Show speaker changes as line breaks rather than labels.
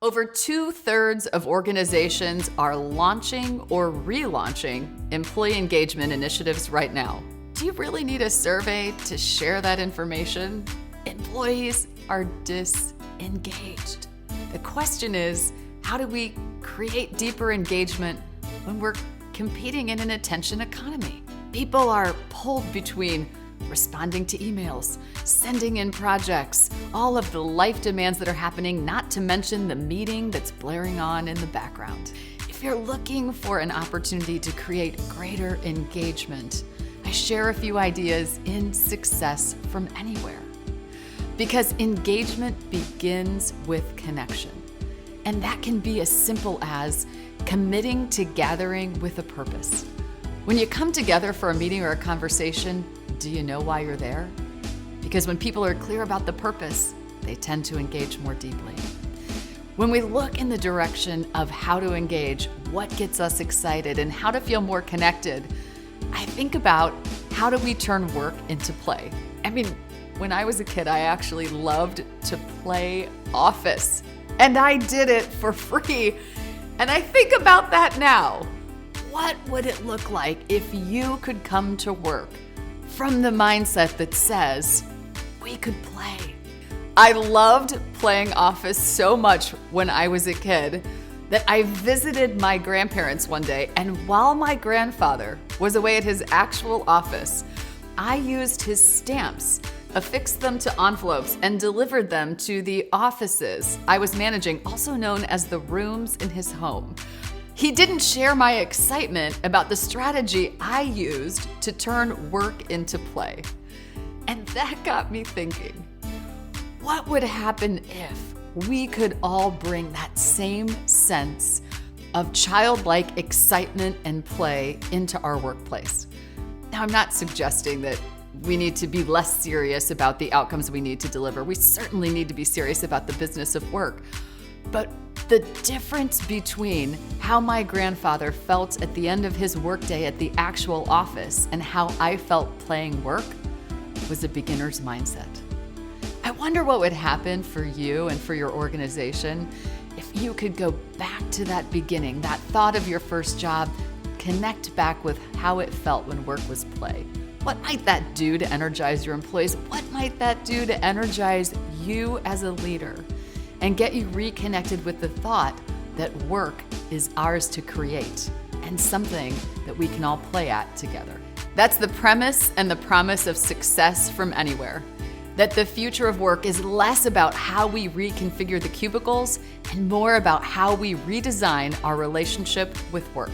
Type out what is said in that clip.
Over 2/3 of organizations are launching or relaunching employee engagement initiatives right now. Do you really need a survey to share that information? Employees are disengaged. The question is, how do we create deeper engagement when we're competing in an attention economy? People are pulled between responding to emails, sending in projects, all of the life demands that are happening, not to mention the meeting that's blaring on in the background. If you're looking for an opportunity to create greater engagement, I share a few ideas in Success from Anywhere. Because engagement begins with connection. And that can be as simple as committing to gathering with a purpose. When you come together for a meeting or a conversation, do you know why you're there? Because when people are clear about the purpose, they tend to engage more deeply. When we look in the direction of how to engage, what gets us excited, and how to feel more connected, I think about how do we turn work into play. I mean, when I was a kid, I actually loved to play Office, and I did it for free. And I think about that now. What would it look like if you could come to work from the mindset that says, we could play? I loved playing Office so much when I was a kid that I visited my grandparents one day, and while my grandfather was away at his actual office, I used his stamps, affixed them to envelopes, and delivered them to the offices I was managing, also known as the rooms in his home. He didn't share my excitement about the strategy I used to turn work into play. And that got me thinking, what would happen if we could all bring that same sense of childlike excitement and play into our workplace? Now, I'm not suggesting that we need to be less serious about the outcomes we need to deliver. We certainly need to be serious about the business of work. But the difference between how my grandfather felt at the end of his workday at the actual office and how I felt playing work was a beginner's mindset. I wonder what would happen for you and for your organization if you could go back to that beginning, that thought of your first job, connect back with how it felt when work was play. What might that do to energize your employees? What might that do to energize you as a leader and get you reconnected with the thought that work is ours to create and something that we can all play at together? That's the premise and the promise of Success from Anywhere. That the future of work is less about how we reconfigure the cubicles and more about how we redesign our relationship with work.